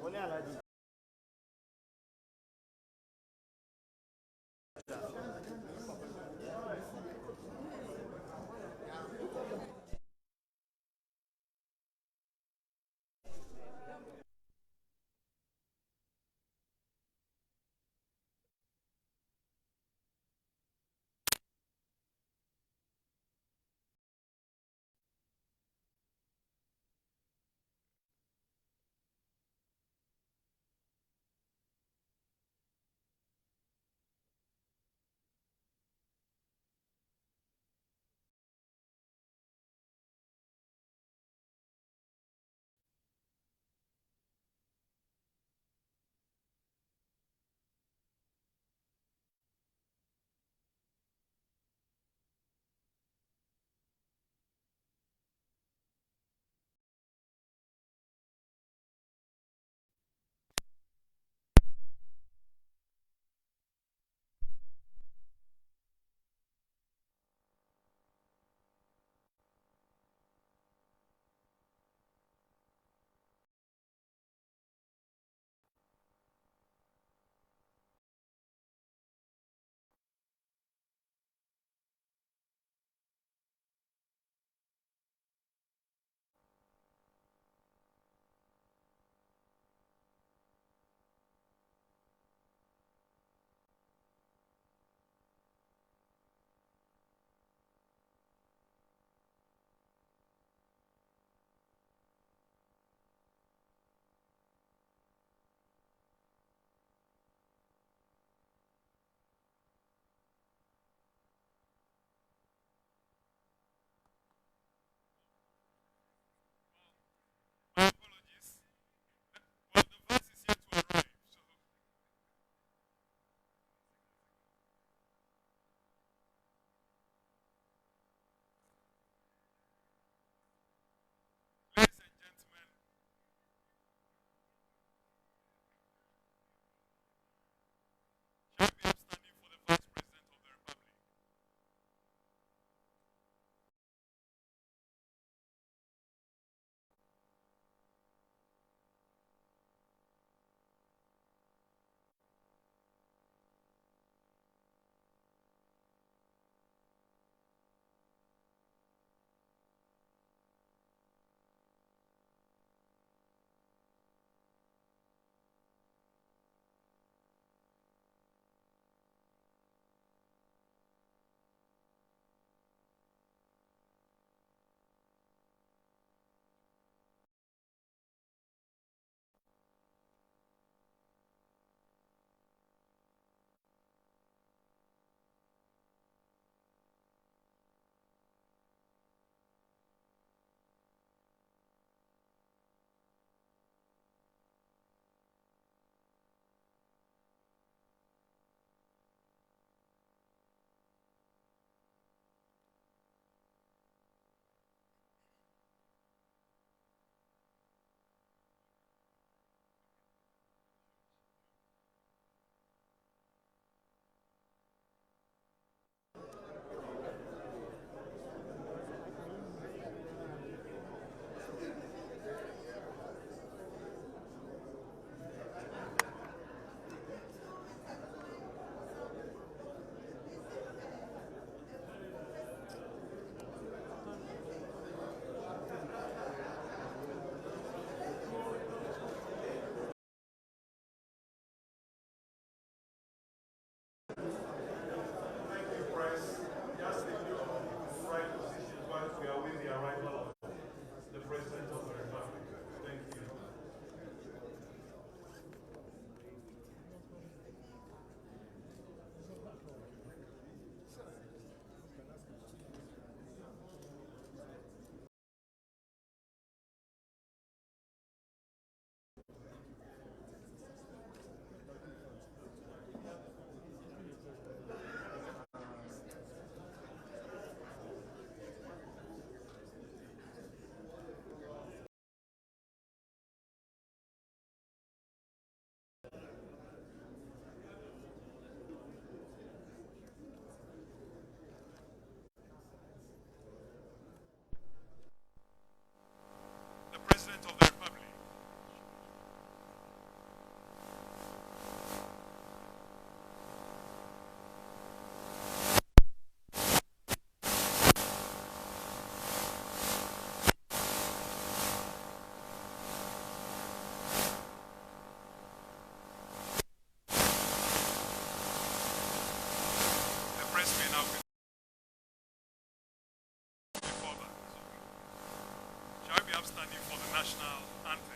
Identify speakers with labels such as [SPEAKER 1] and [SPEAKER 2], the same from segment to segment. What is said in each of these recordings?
[SPEAKER 1] Olha lá, staff standing for the National Anthem.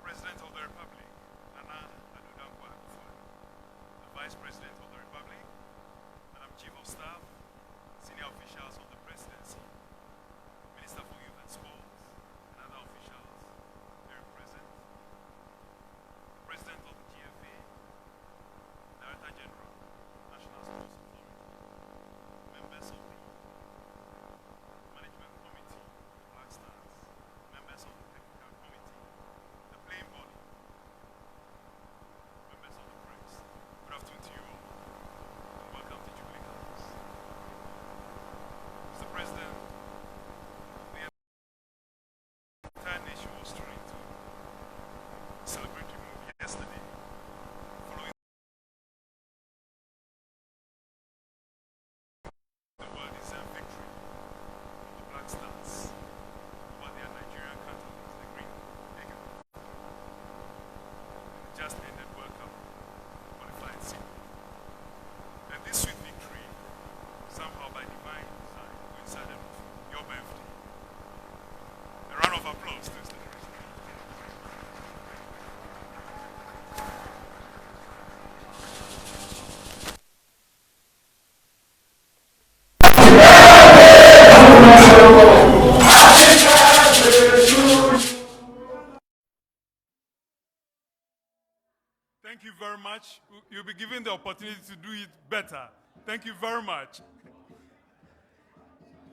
[SPEAKER 1] President of the Republic, the Vice President of the Republic, Madam Chief of Staff, senior officials of the Presidency, Minister for Youth and Sports, and other officials here present, President of the GFA, Director General, National Sports Authority, members of the Management Committee, Blackstars, members of the Technical Committee, the playing body, members of the press. Good afternoon to you all, and welcome to Jubilee House. Mr. President, the entire nation was trying to celebrate your move yesterday, following the well-deserved victory of the Blackstars over their Nigerian counterparts, the Green Eagle. Just ended World Cup qualifying season. And this sweet victory, somehow by divine design, coincided with your birthday. A round of applause to Mr. President. Thank you very much. You'll be given the opportunity to do it better. Thank you very much.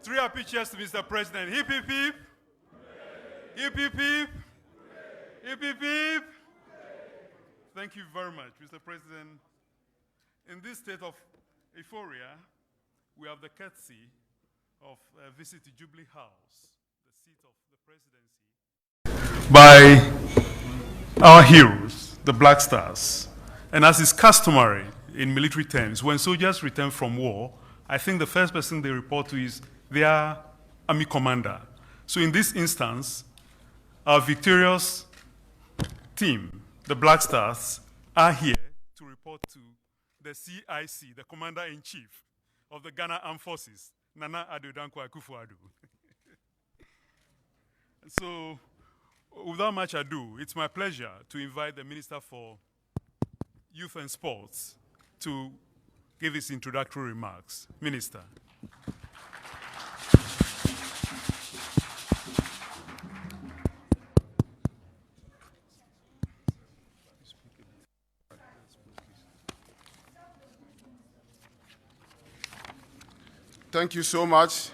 [SPEAKER 1] 3 happy cheers to Mr. President. Hip, hip, hip. Hip, hip, hip. Hip, hip, hip. Thank you very much, Mr. President. In this state of euphoria, we have the courtesy of a visit to Jubilee House, the seat of the presidency, by our heroes, the Blackstars. And as is customary in military terms, when soldiers return from war, I think the first person they report to is their army commander. So in this instance, our victorious team, the Blackstars, are here to report to the CIC, the Commander-in-Chief of the Ghana Armed Forces, Nana Addo Dankwa Akufo-Addo. So, without much ado, it's my pleasure to invite the Minister for Youth and Sports to give his introductory remarks. Minister.
[SPEAKER 2] Thank you so much.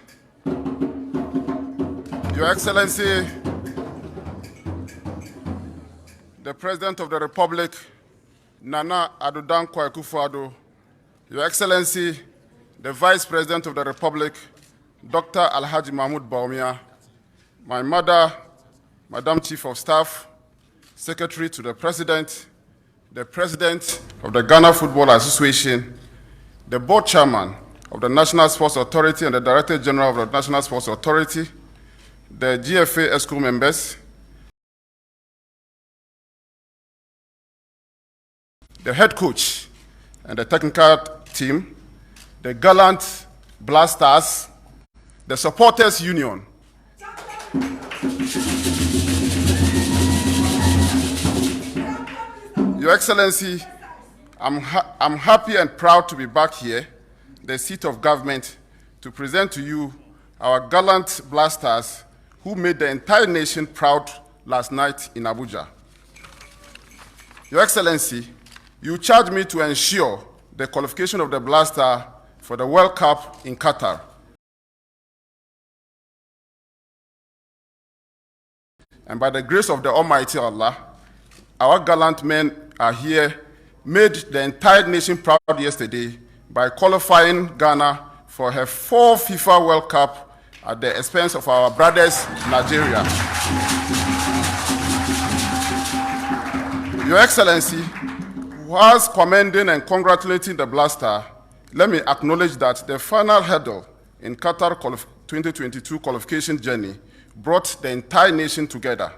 [SPEAKER 2] Your Excellency, the President of the Republic, Nana Addo Dankwa Akufo-Addo, Your Excellency, the Vice President of the Republic, Dr. Alhaji Mahmoud Bawumia, my mother, Madam Chief of Staff, Secretary to the President of the Ghana Football Association, the Board Chairman of the National Sports Authority and the Director General of the National Sports Authority, the GFA ESCO members, the head coach and the technical team, the gallant Blackstars, the supporters union, Your Excellency, I'm happy and proud to be back here, the seat of government, to present to you our gallant Blackstars who made the entire nation proud last night in Abuja. Your Excellency, you charged me to ensure the qualification of the Blackstars for the World Cup in Qatar. And by the grace of the Almighty Allah, our gallant men are here, made the entire nation proud yesterday by qualifying Ghana for her 4th FIFA World Cup at the expense of our brothers, Nigeria. Your Excellency, whilst commending and congratulating the Blackstars, let me acknowledge that the final hurdle in Qatar 2022 qualification journey brought the entire nation together.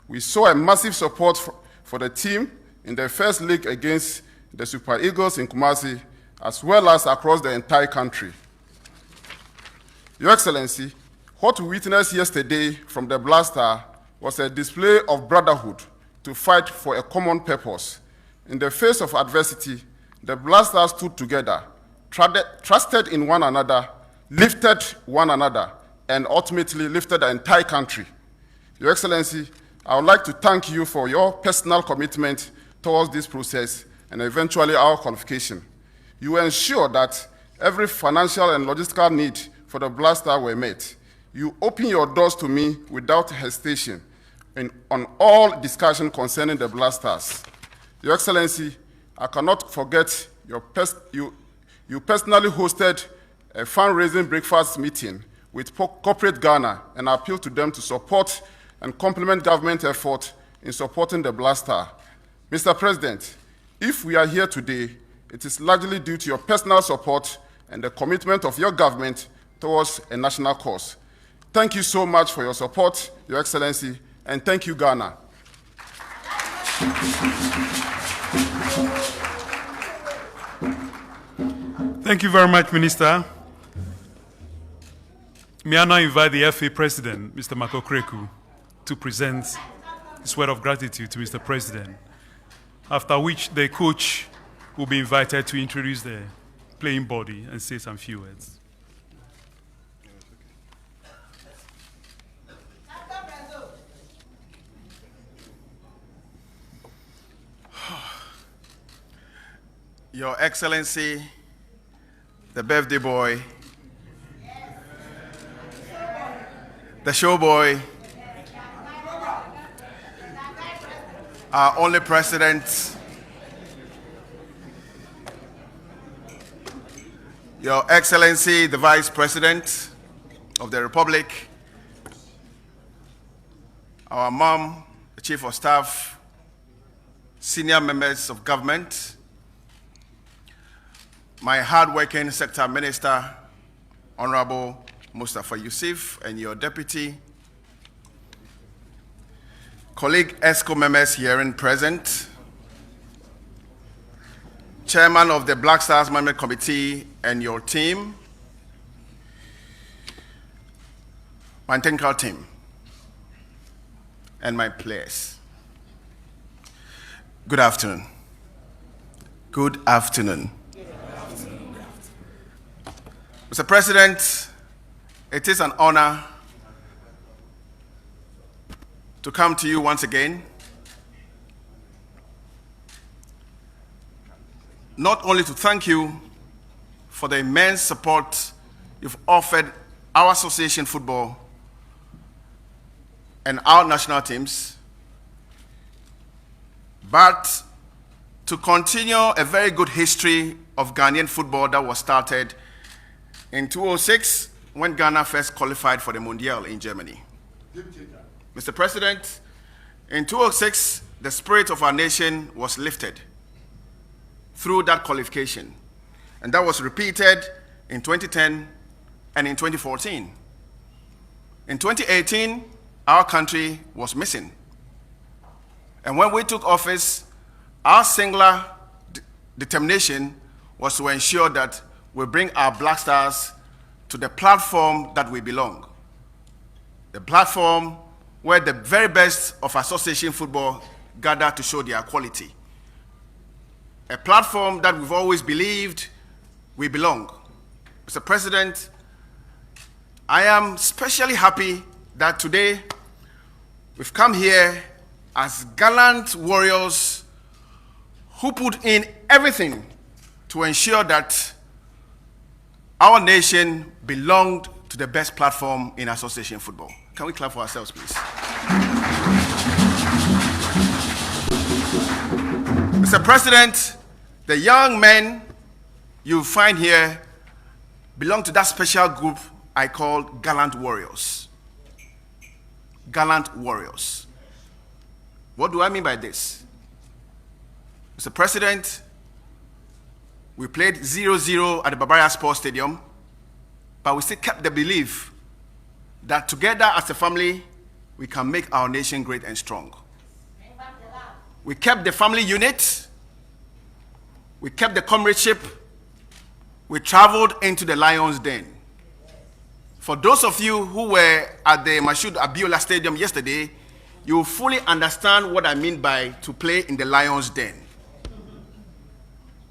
[SPEAKER 2] We saw a massive support for the team in the first leg against the Super Eagles in Kumasi, as well as across the entire country. Your Excellency, what we witnessed yesterday from the Blackstars was a display of brotherhood to fight for a common purpose. In the face of adversity, the Blackstars stood together, trusted in one another, lifted one another, and ultimately lifted the entire country. Your Excellency, I would like to thank you for your personal commitment towards this process and eventually our qualification. You ensure that every financial and logistical need for the Blackstars were met. You open your doors to me without hesitation on all discussion concerning the Blackstars. Your Excellency, I cannot forget you personally hosted a fundraising breakfast meeting with corporate Ghana and appealed to them to support and complement government effort in supporting the Blackstars. Mr. President, if we are here today, it is largely due to your personal support and the commitment of your government towards a national cause. Thank you so much for your support, Your Excellency, and thank you, Ghana.
[SPEAKER 1] Thank you very much, Minister. May I now invite the FA President, Mr. Marco Kreku, to present his word of gratitude to Mr. President, after which the coach will be invited to introduce the playing body and say some few words.
[SPEAKER 3] Your Excellency, the birthday boy, the show boy, our only president, Your Excellency, the Vice President of the Republic, our mom, the Chief of Staff, senior members of government, my hard-working Sector Minister, Honorable Mustafa Yusuf, and your deputy, colleague ESCO members here and present, Chairman of the Blackstars Management Committee and your team, my technical team, and my players. Good afternoon. Good afternoon. Mr. President, it is an honor to come to you once again, not only to thank you for the immense support you've offered our association football and our national teams, but to continue a very good history of Ghanaian football that was started in 2006 when Ghana first qualified for the Mundial in Germany. Mr. President, in 2006, the spirit of our nation was lifted through that qualification, and that was repeated in 2010 and in 2014. In 2018, our country was missing. And when we took office, our singular determination was to ensure that we bring our Blackstars to the platform that we belong. The platform where the very best of association football gather to show their quality. A platform that we've always believed we belong. Mr. President, I am especially happy that today we've come here as gallant warriors who put in everything to ensure that our nation belonged to the best platform in association football. Can we clap for ourselves, please? Mr. President, the young men you find here belong to that special group I call gallant warriors. Gallant warriors. What do I mean by this? Mr. President, we played 0-0 at the Bavaria Sports Stadium, but we still kept the belief that together as a family, we can make our nation great and strong. We kept the family unit, we kept the comradeship, we traveled into the Lions' Den. For those of you who were at the Mashoud Abiola Stadium yesterday, you will fully understand what I mean by to play in the Lions' Den.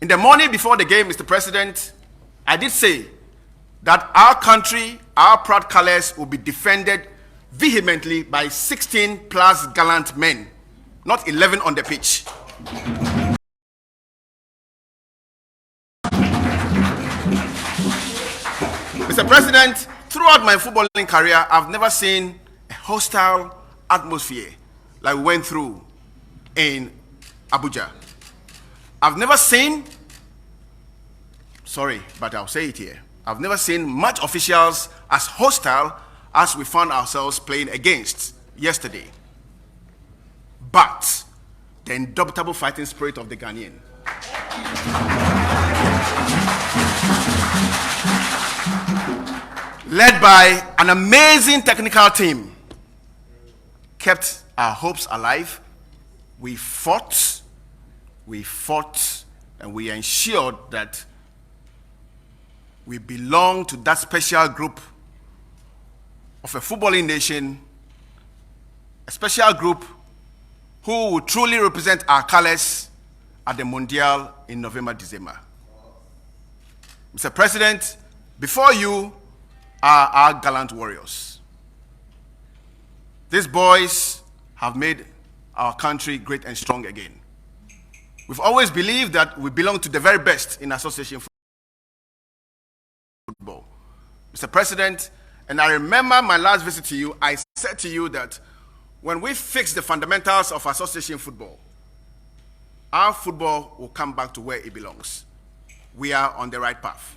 [SPEAKER 3] In the morning before the game, Mr. President, I did say that our country, our proud colors will be defended vehemently by 16 plus gallant men, not 11 on the pitch. Mr. President, throughout my footballing career, I've never seen a hostile atmosphere like we went through in Abuja. I've never seen, sorry, but I'll say it here. I've never seen much officials as hostile as we found ourselves playing against yesterday. But the indomitable fighting spirit of the Ghanaian. Led by an amazing technical team, kept our hopes alive. We fought, and we ensured that we belong to that special group of a footballing nation, a special group who will truly represent our colors at the Mondial in November, December. Mr. President, before you are our gallant warriors. These boys have made our country great and strong again. We've always believed that we belong to the very best in association football. Mr. President, and I remember my last visit to you, I said to you that when we fix the fundamentals of association football, our football will come back to where it belongs. We are on the right path.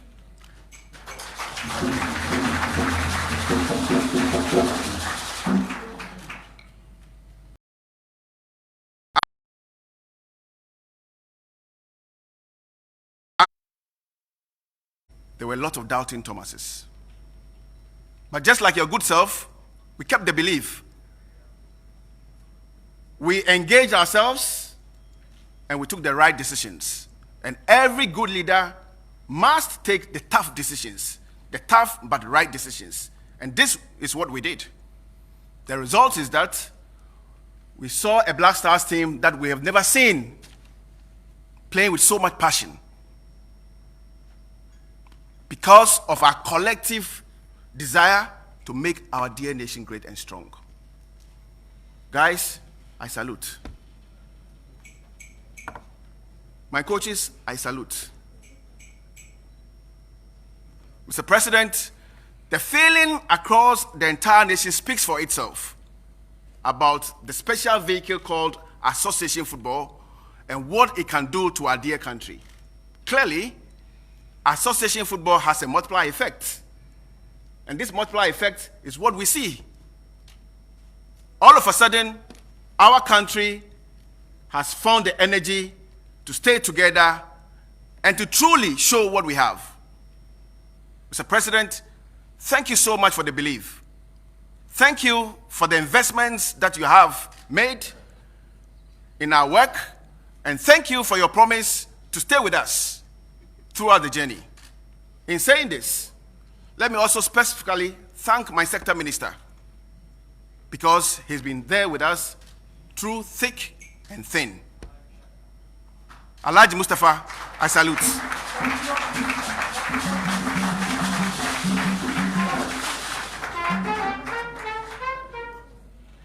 [SPEAKER 3] There were a lot of doubting Thomases. But just like your good self, we kept the belief. We engaged ourselves and we took the right decisions. And every good leader must take the tough decisions, the tough but right decisions. And this is what we did. The result is that we saw a Blackstars team that we have never seen playing with so much passion, because of our collective desire to make our dear nation great and strong. Guys, I salute. My coaches, I salute. Mr. President, the feeling across the entire nation speaks for itself about the special vehicle called association football and what it can do to our dear country. Clearly, association football has a multiplier effect. And this multiplier effect is what we see. All of a sudden, our country has found the energy to stay together and to truly show what we have. Mr. President, thank you so much for the belief. Thank you for the investments that you have made in our work. And thank you for your promise to stay with us throughout the journey. In saying this, let me also specifically thank my sector minister, because he's been there with us through thick and thin. Alhaji Mustafa, I salute.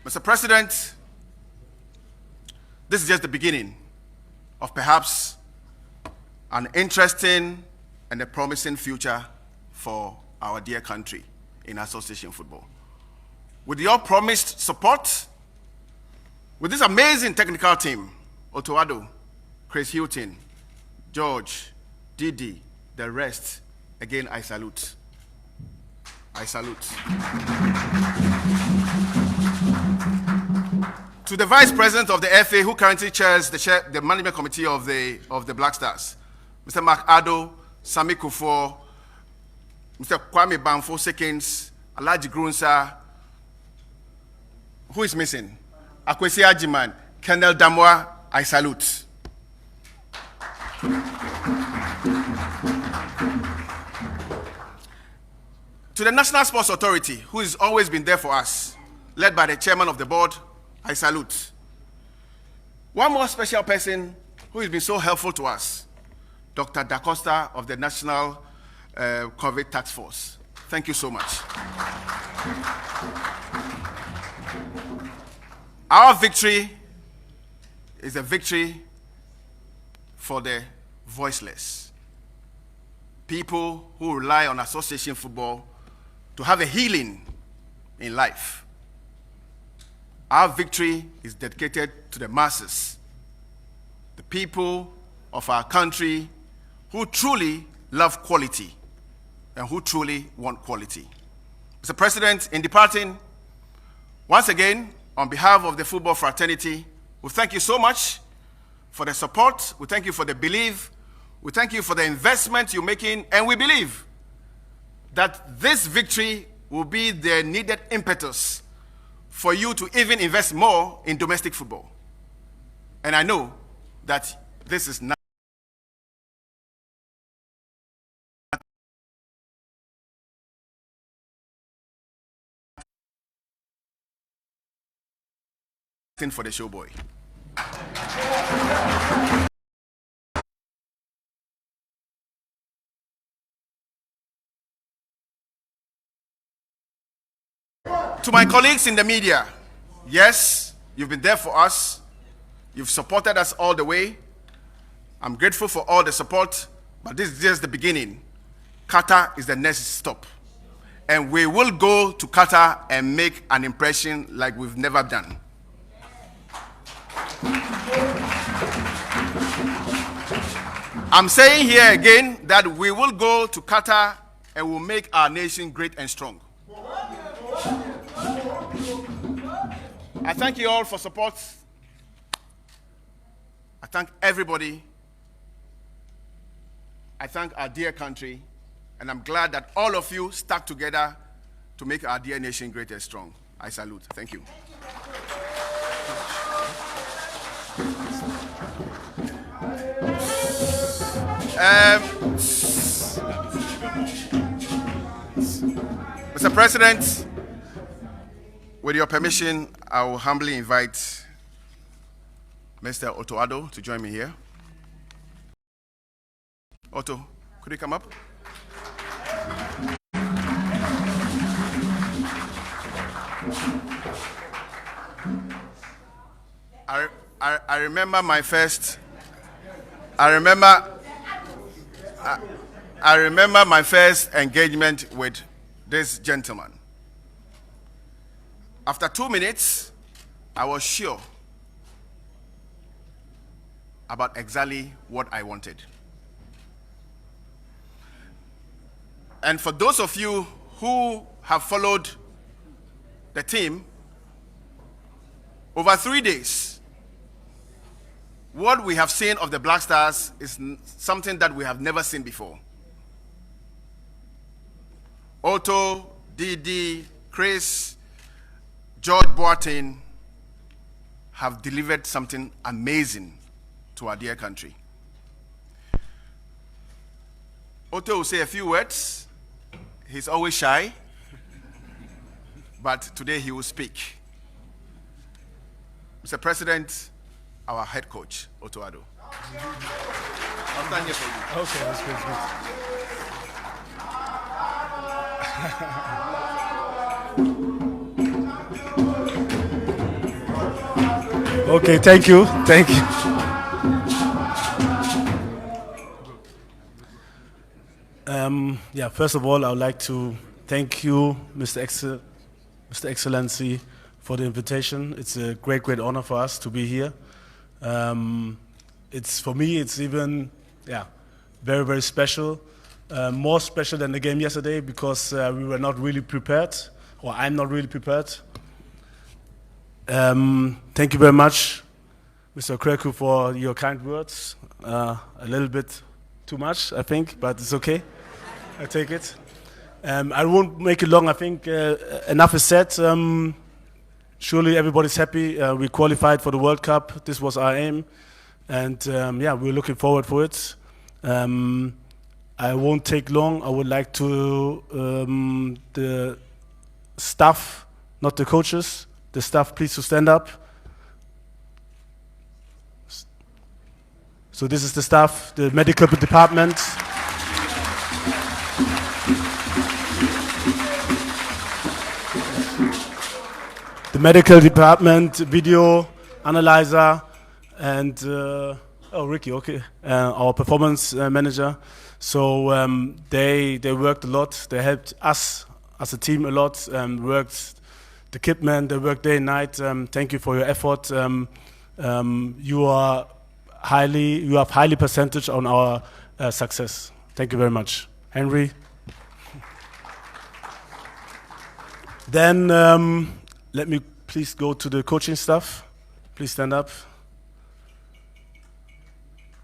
[SPEAKER 3] Mr. President, this is just the beginning of perhaps an interesting and a promising future for our dear country in association football. With your promised support, with this amazing technical team, Otoado, Chris Hilton, George, Didi, the rest, again, I salute. I salute. To the Vice President of the FA, who currently chairs the management committee of the Blackstars, Mr. Mark Ado, Sami Kufuor, Mr. Kwame Bamfo Sekins, Alhaji Grunsa, who is missing? Akwesi Ajiman, Kendall Damwa, I salute. To the National Sports Authority, who has always been there for us, led by the chairman of the board, I salute. One more special person who has been so helpful to us, Dr. Da Costa of the National COVID Task Force. Thank you so much. Our victory is a victory for the voiceless. People who rely on association football to have a healing in life. Our victory is dedicated to the masses, the people of our country who truly love quality and who truly want quality. Mr. President, in departing, once again, on behalf of the football fraternity, we thank you so much for the support. We thank you for the belief. We thank you for the investment you're making, and we believe that this victory will be the needed impetus for you to even invest more in domestic football. And I know that this is not for the showboy. To my colleagues in the media, yes, you've been there for us. You've supported us all the way. I'm grateful for all the support, but this is just the beginning. Qatar is the next stop. And we will go to Qatar and make an impression like we've never done. I'm saying here again that we will go to Qatar and will make our nation great and strong. I thank you all for support. I thank everybody. I thank our dear country. And I'm glad that all of you stuck together to make our dear nation great and strong. I salute. Thank you. Mr. President, with your permission, I will humbly invite Mr. Otoado to join me here. Otto, could you come up? I remember my first. I remember my first engagement with this gentleman. After 2 minutes, I was sure about exactly what I wanted. And for those of you who have followed the team, over 3 days, what we have seen of the Blackstars is something that we have never seen before. Otto, Didi, Chris, George Boateng have delivered something amazing to our dear country. Otto will say a few words. He's always shy, but today he will speak. Mr. President, our head coach, Otto Addo. I'll stand here for you.
[SPEAKER 4] Okay, that's good. Okay, thank you. Yeah, first of all, I would like to thank you, Mr. Excellency, for the invitation. It's a great honor for us to be here. For me, it's even, very special. More special than the game yesterday because we were not really prepared, or I'm not really prepared. Thank you very much, Mr. Kreku, for your kind words. A little bit too much, I think, but it's okay. I take it. I won't make it long. I think enough is said. Surely everybody's happy. We qualified for the World Cup. This was our aim. And we're looking forward for it. I won't take long. I would like to, the staff, not the coaches, the staff, please to stand up. So this is the staff, the medical department. The medical department, video analyzer, and Ricky, okay, our performance manager. So they worked a lot. They helped us as a team a lot. Worked the kitmen. They worked day and night. Thank you for your effort. You have highly percentage on our success. Thank you very much, Henry. Then let me please go to the coaching staff. Please stand up.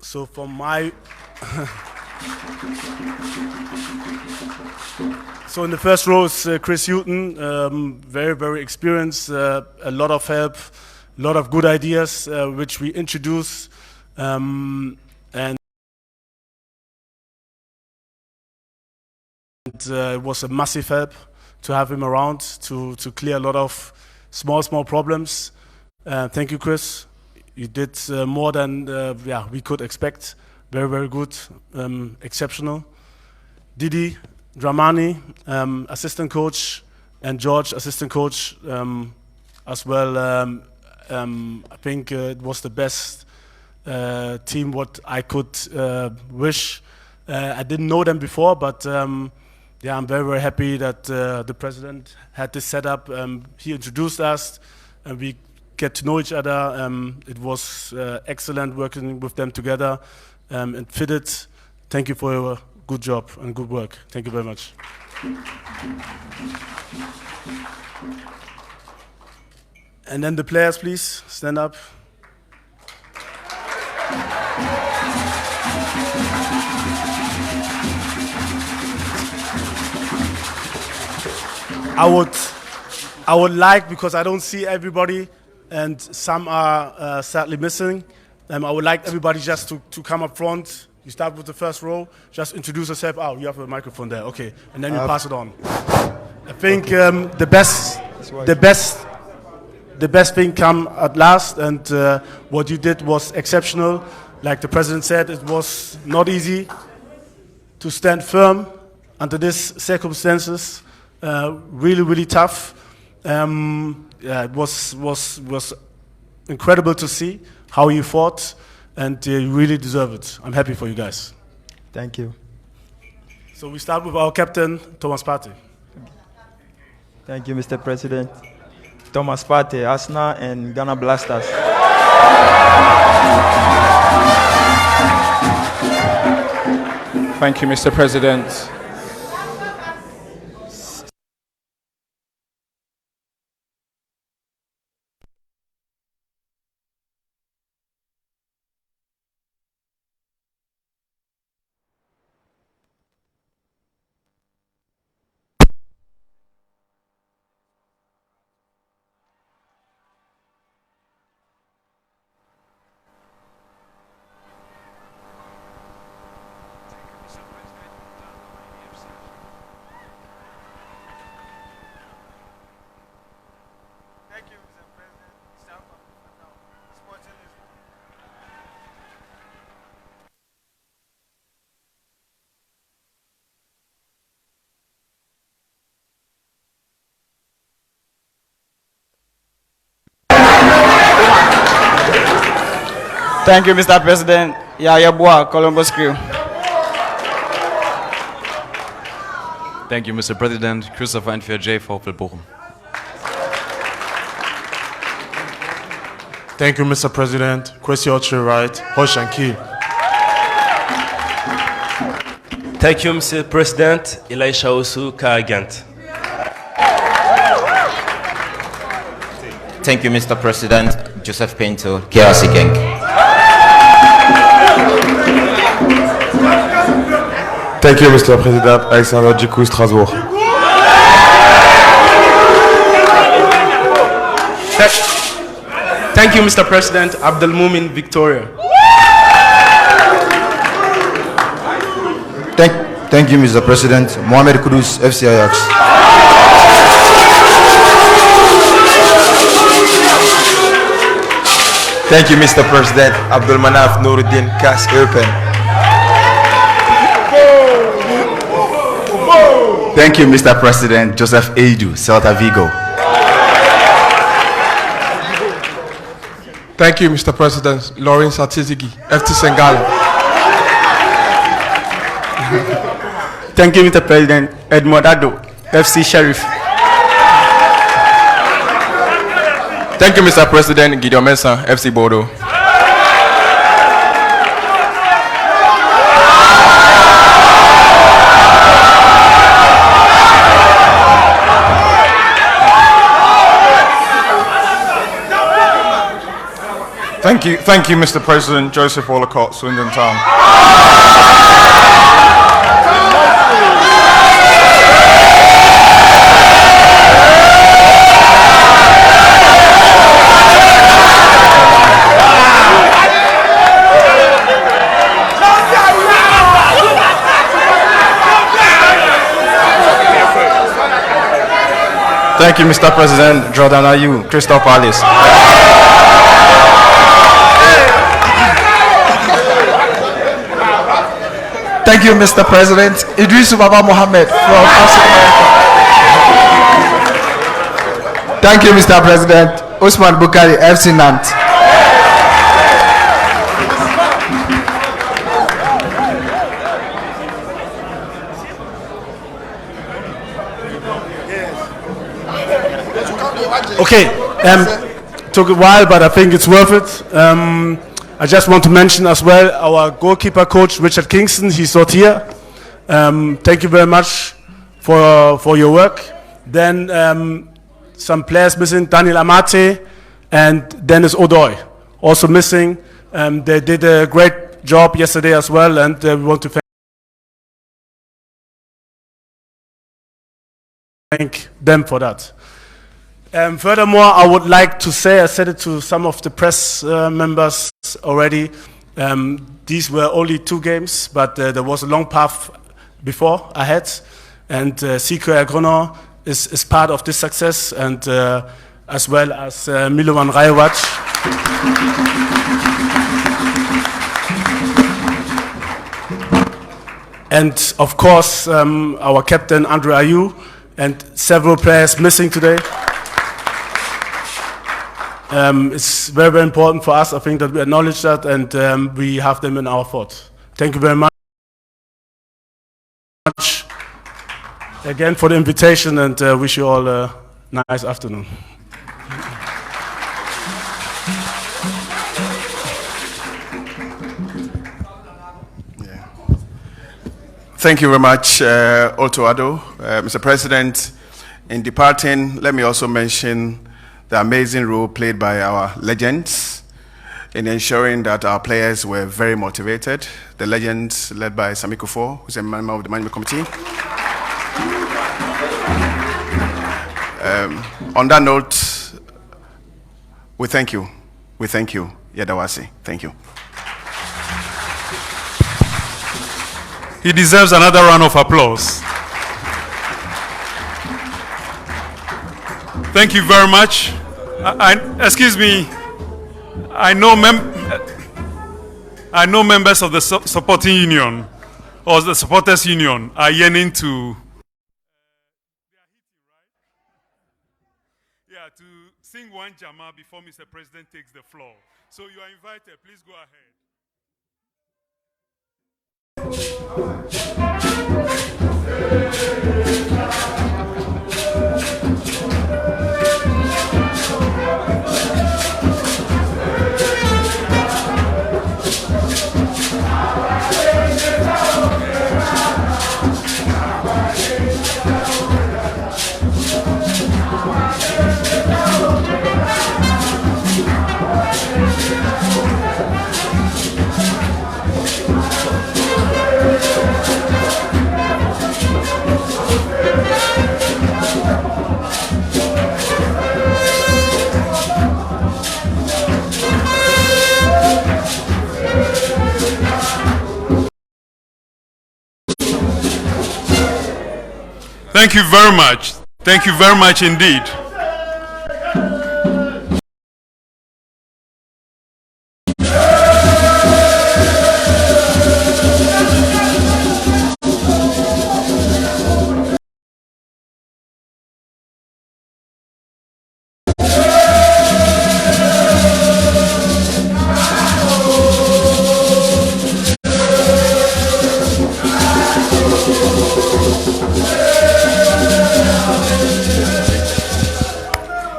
[SPEAKER 4] So from my so in the first row is Chris Houghton, very experienced, a lot of help, a lot of good ideas which we introduce, and it was a massive help to have him around to clear a lot of small problems. Thank you, Chris. You did more than we could expect. Very good, exceptional. Didi Dramani, assistant coach, and George, assistant coach as well. I think it was the best team what I could wish. I didn't know them before, but I'm very happy that the president had this set up. He introduced us, and we get to know each other. It was excellent working with them together, and fitted. Thank you for your good job and good work. Thank you very much. And then the players, please stand up. I would like, because I don't see everybody and some are sadly missing, I would like everybody just to come up front. You start with the first row, just introduce yourself. Oh, you have a microphone there, okay. And then you pass it on. I think the best thing come at last, and what you did was exceptional. Like the president said, it was not easy to stand firm under these circumstances. Really tough. It was incredible to see how you fought, and you really deserve it. I'm happy for you guys.
[SPEAKER 5] Thank you.
[SPEAKER 4] So we start with our captain, Thomas Partey.
[SPEAKER 5] Thank you, Mr. President. Thomas Partey, Arsenal and Ghana Blackstars.
[SPEAKER 6] Thank you, Mr. President. Thank you, Mr. President. Yeah, boy, Columbus Crew.
[SPEAKER 7] Thank you, Mr. President. Christopher Entfer J. VfL Bochum.
[SPEAKER 4] Thank you, Mr. President. Kwesi Oche Right, Hoshan Kiel.
[SPEAKER 8] Thank you, Mr. President. Elisha Osu Karagant.
[SPEAKER 9] Thank you, Mr. President. Joseph Pinto, KRC Gang.
[SPEAKER 10] Thank you, Mr. President. Alexander Djikou, Strasbourg.
[SPEAKER 6] Thank you, Mr. President. Abdelmoumin Victoria.
[SPEAKER 11] Thank you, Mr. President. Mohamed Kudus, FC Ajax.
[SPEAKER 10] Thank you, Mr. President. Abdul Manaf Nouruddin, CAS Eupen.
[SPEAKER 12] Thank you, Mr. President. Joseph Edu, Celta Vigo.
[SPEAKER 10] Thank you, Mr. President. Lawrence Atizigi, FC Sengala.
[SPEAKER 6] Thank you, Mr. President. Edmond Ado, FC Sheriff.
[SPEAKER 10] Thank you, Mr. President. Gideon Mensah, FC Bordeaux.
[SPEAKER 11] Thank you, Mr. President. Joseph Olacott, Swindon Town.
[SPEAKER 10] Thank you, Mr. President. Jordan Ayew, Crystal Palace.
[SPEAKER 11] Thank you, Mr. President. Idris Baba Mohammed from Africa. Thank you, Mr. President. Usman Bukari, FC Nantes.
[SPEAKER 4] Okay, took a while, but I think it's worth it. I just want to mention as well our goalkeeper coach, Richard Kingston. He's not here. Thank you very much for your work. Then some players missing, Daniel Amate and Dennis Odoy, also missing. They did a great job yesterday as well, and we want to thank them for that. Furthermore, I would like to say, I said it to some of the press members already, these were only 2 games, but there was a long path before ahead, and CQR Grono is part of this success, and as well as Milovan Rajovac. And of course, our captain, Andre Ayew, and several players missing today. It's very, very important for us, I think, that we acknowledge that, and we have them in our thoughts. Thank you very much again for the invitation, and wish you all a nice afternoon.
[SPEAKER 3] Thank you very much, Otto Addo. Mr. President, in departing, let me also mention the amazing role played by our legends in ensuring that our players were very motivated. The legends led by Sami Kufo, who's a member of the management committee. On that note, we thank you. We thank you, Yadawasi. Thank you.
[SPEAKER 1] He deserves another round of applause. Thank you very much. Excuse me. I know members of the supporting union or the supporters union are yearning to. choir to sing one Jama before Mr. President takes the floor. So you are invited. Please go ahead. Thank you very much. Thank you very much indeed.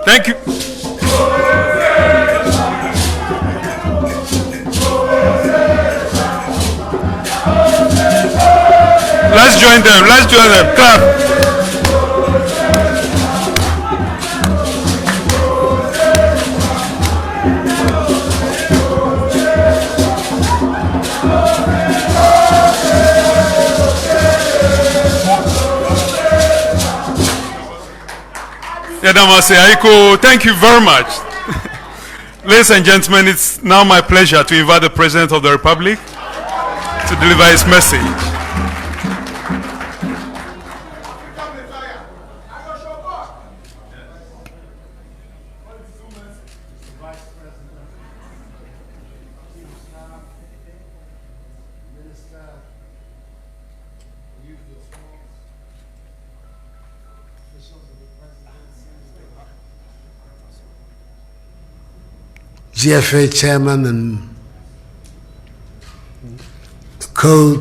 [SPEAKER 1] Thank you. Let's join them. Let's join them. Clap. Thank you very much. Ladies and gentlemen, it's now my pleasure to invite the President of the Republic to deliver his message.
[SPEAKER 13] GFA chairman and the coach,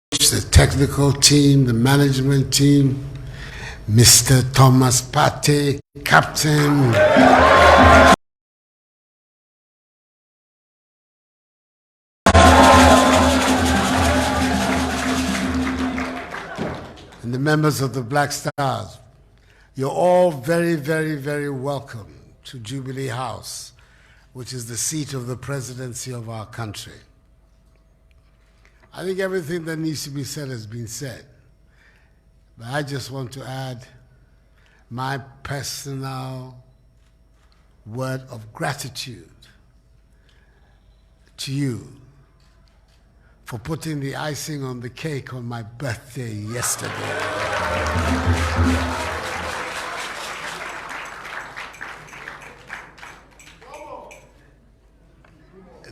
[SPEAKER 13] the technical team, the management team, Mr. Thomas Partey, captain. And the members of the Blackstars. You're all very, very, very welcome to Jubilee House, which is the seat of the presidency of our country. I think everything that needs to be said has been said, but I just want to add my personal word of gratitude to you for putting the icing on the cake on my birthday yesterday.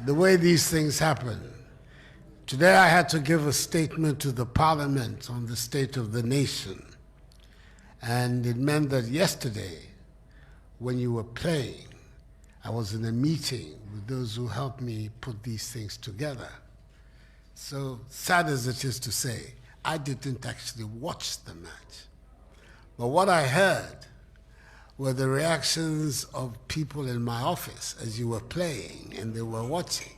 [SPEAKER 13] The way these things happen. Today I had to give a statement to the Parliament on the state of the nation. And it meant that yesterday, when you were playing, I was in a meeting with those who helped me put these things together. So sad as it is to say, I didn't actually watch the match. But what I heard were the reactions of people in my office as you were playing and they were watching.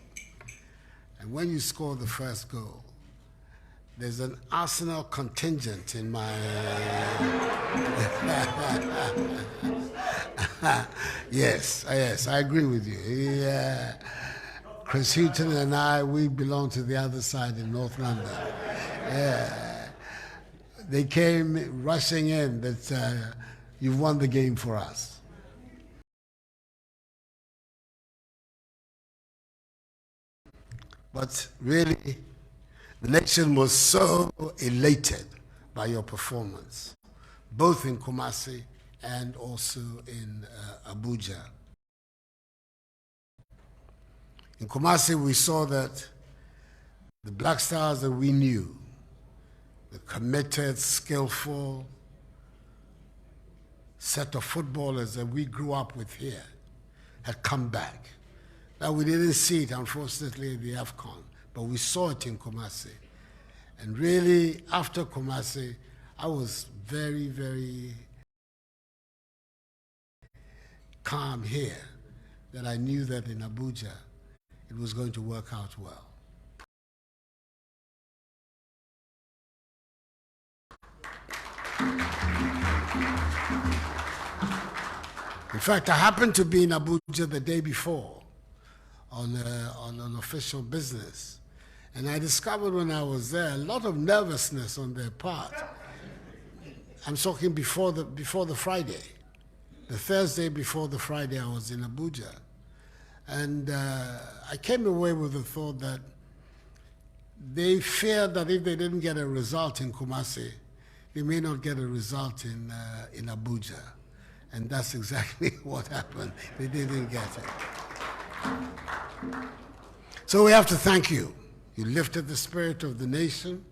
[SPEAKER 13] And when you score the first goal, there's an Arsenal contingent in my... Yes, I agree with you. Chris Hutton and I, we belong to the other side in North London. Yeah. They came rushing in that you've won the game for us. But really, the nation was so elated by your performance, both in Kumasi and also in Abuja. In Kumasi, we saw that the Blackstars that we knew, the committed, skillful, set of footballers that we grew up with here had come back. Now, we didn't see it, unfortunately, in the AFCON, but we saw it in Kumasi. And really, after Kumasi, I was very, very calm here that I knew that in Abuja, it was going to work out well. In fact, I happened to be in Abuja the day before on an official business. And I discovered when I was there a lot of nervousness on their part. I'm talking before the Friday. The Thursday before the Friday, I was in Abuja. And I came away with the thought that they feared that if they didn't get a result in Kumasi, they may not get a result in Abuja. And that's exactly what happened. They didn't get it. So we have to thank you. You lifted the spirit of the nation.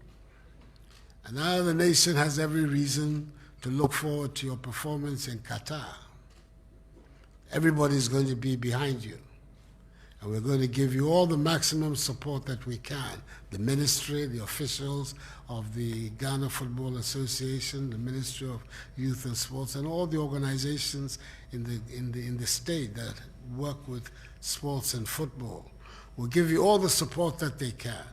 [SPEAKER 13] And now the nation has every reason to look forward to your performance in Qatar. Everybody's going to be behind you. And we're going to give you all the maximum support that we can. The ministry, the officials of the Ghana Football Association, the Ministry of Youth and Sports, and all the organizations in the state that work with sports and football. We'll give you all the support that they can.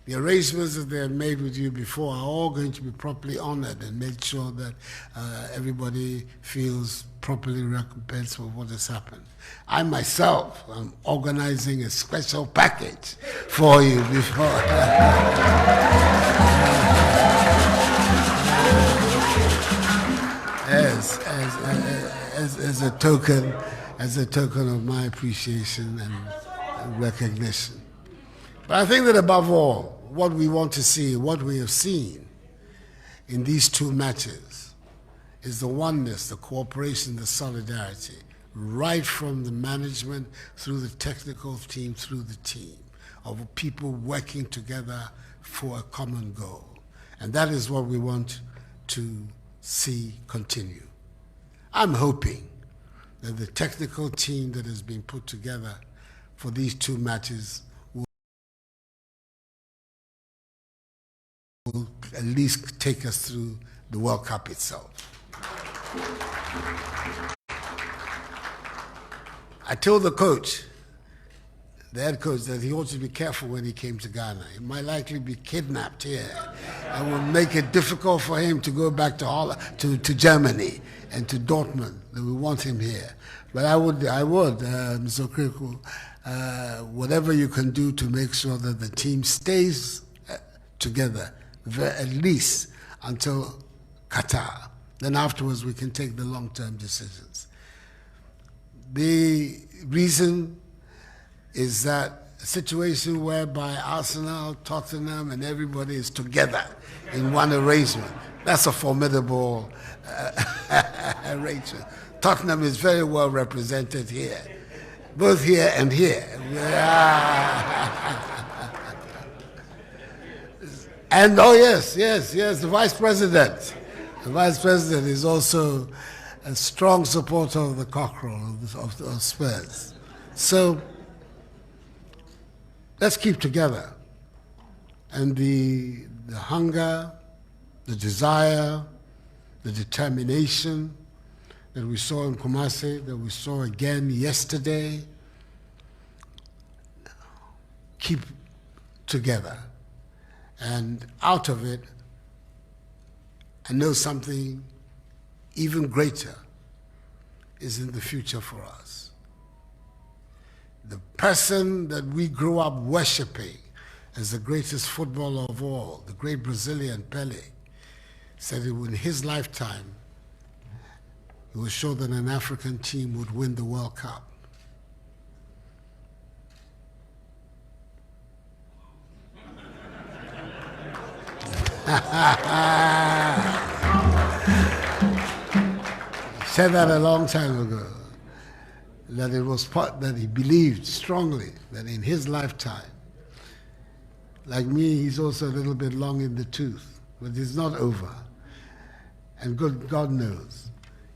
[SPEAKER 13] The arrangements that they have made with you before are all going to be properly honored and made sure that everybody feels properly recompensed for what has happened. I myself am organizing a special package for you before. as a token of my appreciation and recognition. But I think that above all, what we want to see, what we have seen in these two matches is the oneness, the cooperation, the solidarity, right from the management through the technical team, through the team, of people working together for a common goal. And that is what we want to see continue. I'm hoping that the technical team that has been put together for these two matches will at least take us through the World Cup itself. I told the coach, the head coach, that he ought to be careful when he came to Ghana. He might likely be kidnapped here and will make it difficult for him to go back to Germany and to Dortmund. That we want him here. But I would, Mr. Okriku, whatever you can do to make sure that the team stays together, at least until Qatar. Then afterwards we can take the long-term decisions. The reason is that a situation whereby Arsenal, Tottenham, and everybody is together in one arrangement. That's a formidable arrangement. Tottenham is very well represented here, both here and here. And oh yes, the Vice President. The Vice President is also a strong supporter of the cockerel, of Spurs. So let's keep together. And the hunger, the desire, the determination that we saw in Kumasi, that we saw again yesterday, keep together. And out of it, I know something even greater is in the future for us. The person that we grew up worshiping as the greatest footballer of all, the great Brazilian Pelé, said that in his lifetime, he was sure that an African team would win the World Cup. He said that a long time ago, that it was that he believed strongly that in his lifetime, like me, he's also a little bit long in the tooth, but it's not over. And God knows,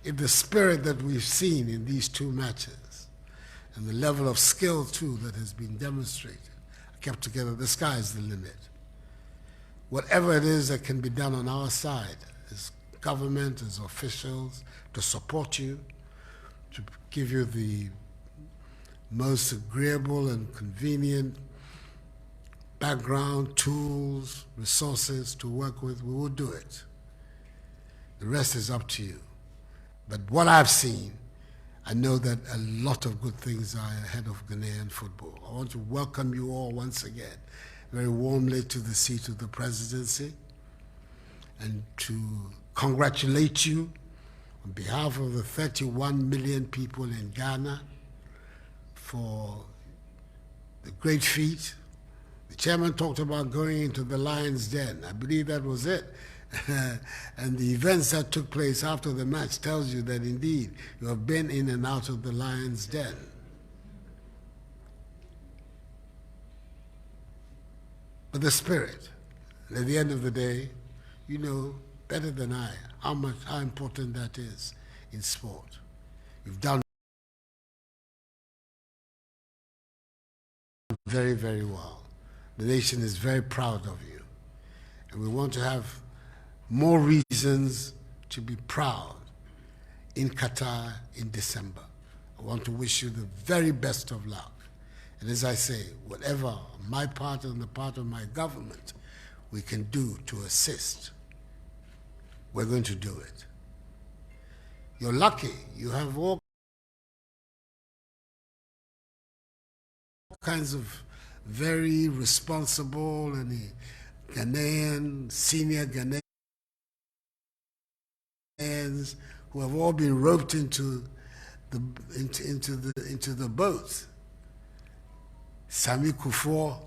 [SPEAKER 13] if the spirit that we've seen in these two matches and the level of skill, too, that has been demonstrated, kept together, the sky is the limit. Whatever it is that can be done on our side, as government, as officials, to support you, to give you the most agreeable and convenient background, tools, resources to work with, we will do it. The rest is up to you. But what I've seen, I know that a lot of good things are ahead of Ghanaian football. I want to welcome you all once again very warmly to the seat of the presidency and to congratulate you on behalf of the 31 million people in Ghana for the great feat. The chairman talked about going into the lion's den. I believe that was it. And the events that took place after the match tells you that indeed you have been in and out of the lion's den. But the spirit, and at the end of the day, you know better than I how important that is in sport. You've done very, very well. The nation is very proud of you. And we want to have more reasons to be proud in Qatar in December. I want to wish you the very best of luck. And as I say, whatever on my part and the part of my government we can do to assist, we're going to do it. You're lucky. You have all kinds of very responsible and Ghanaian, senior Ghanaians who have all been roped into the boat. Sami Kufuor,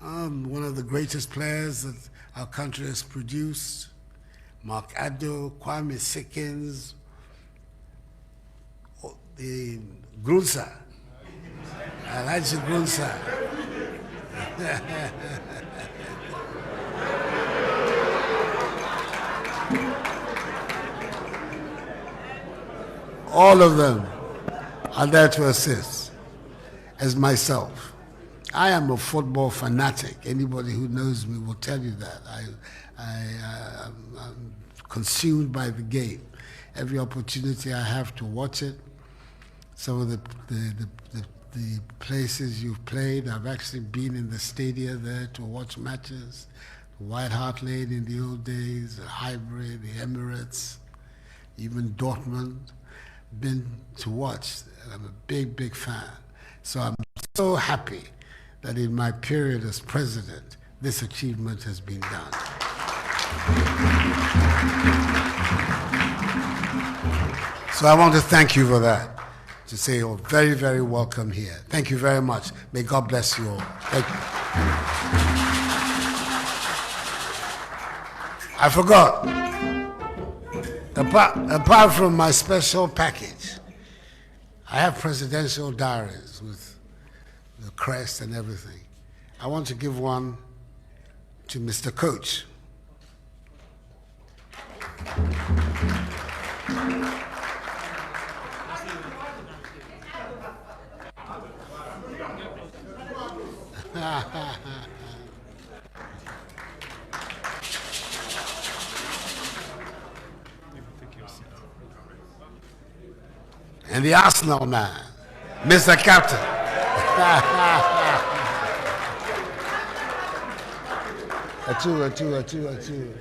[SPEAKER 13] one of the greatest players that our country has produced. Mark Addo, Kwame Sikkens, the Grunsa, Alhaji Grunsa. All of them are there to assist, as myself. I am a football fanatic. Anybody who knows me will tell you that. I'm consumed by the game. Every opportunity I have to watch it. Some of the places you've played, I've actually been in the stadia there to watch matches. White Hart Lane in the old days, the Highbury, the Emirates, even Dortmund. Been to watch. I'm a big, big fan. So I'm so happy that in my period as president, this achievement has been done. So I want to thank you for that, to say you're very, very welcome here. Thank you very much. May God bless you all. Thank you. I forgot. Apart from my special package, I have presidential diaries with the crest and everything. I want to give one to Mr. Coach. And the Arsenal man, Mr. Captain. A two.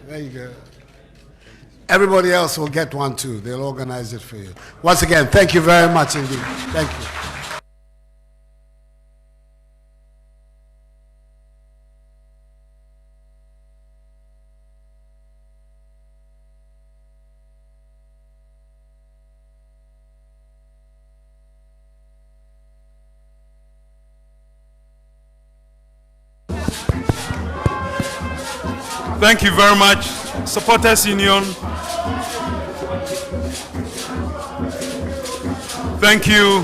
[SPEAKER 13] There you go. Everybody else will get one too. They'll organize it for you. Once again, thank you very much indeed. Thank you.
[SPEAKER 1] Thank you very much, Supporters Union. Thank you.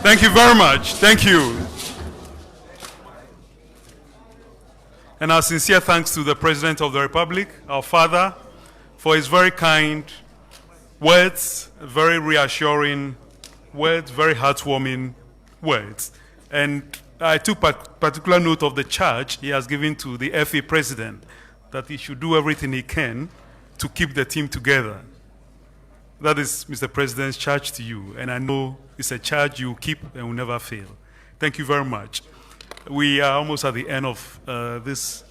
[SPEAKER 1] Thank you very much. Thank you. And our sincere thanks to the President of the Republic, our father, for his very kind words, very reassuring words, very heartwarming words. And I took particular note of the charge he has given to the FA President, that he should do everything he can to keep the team together. That is Mr. President's charge to you, and I know it's a charge you keep and will never fail. Thank you very much. We are almost at the end of this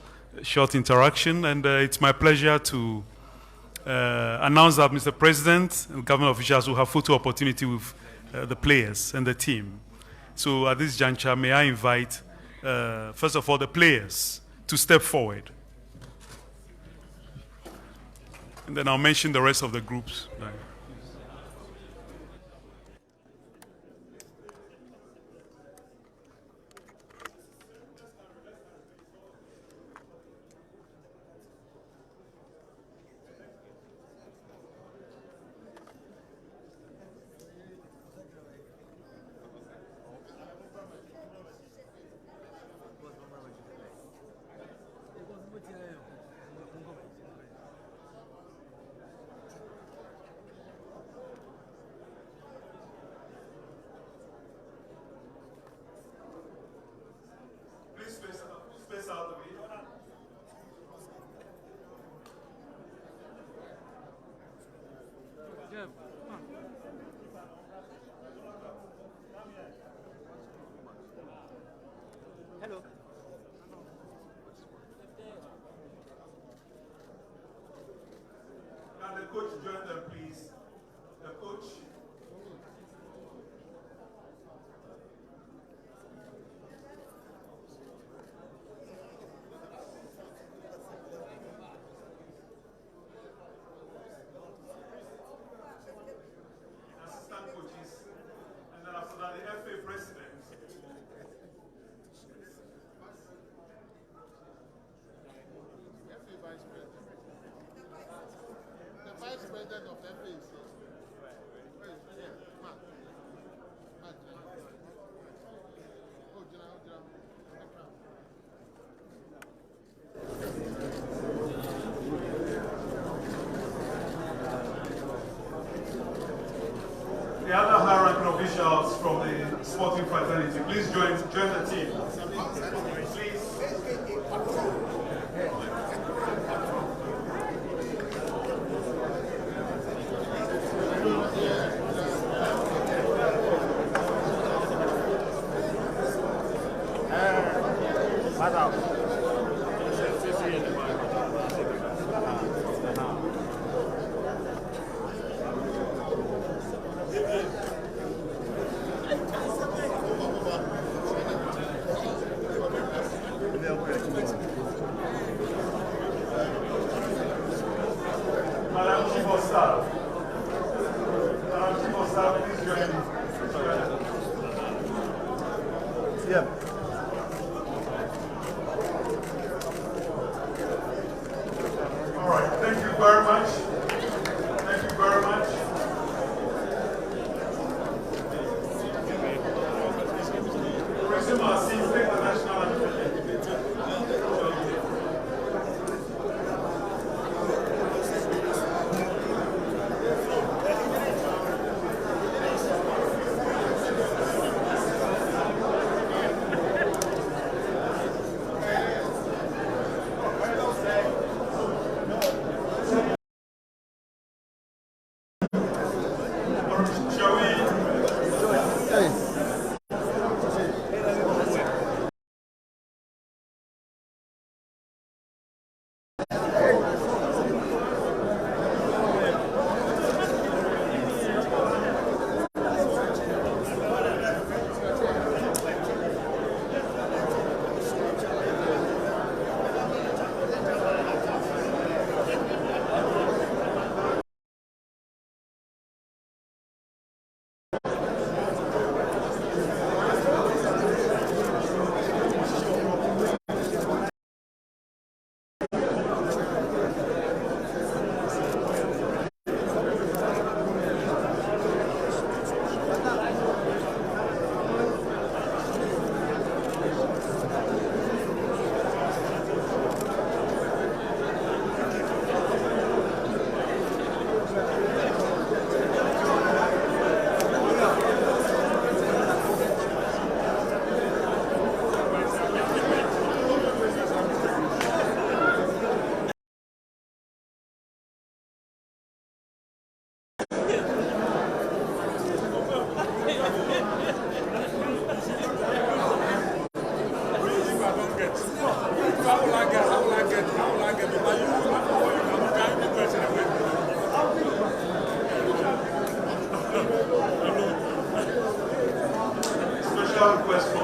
[SPEAKER 1] short interaction, and it's my pleasure to announce that Mr. President and government officials will have photo opportunity with the players and the team. So at this juncture, may I invite, first of all, the players to step forward. And then I'll mention the rest of the groups.
[SPEAKER 14] Hello.
[SPEAKER 1] Can the coach join them, please? The coach. Assistant coaches. And then after that, the FA president.
[SPEAKER 2] Vice President of the FA is here.
[SPEAKER 1] The other high-ranking officials from the sporting fraternity, please join the team. Please. Short question.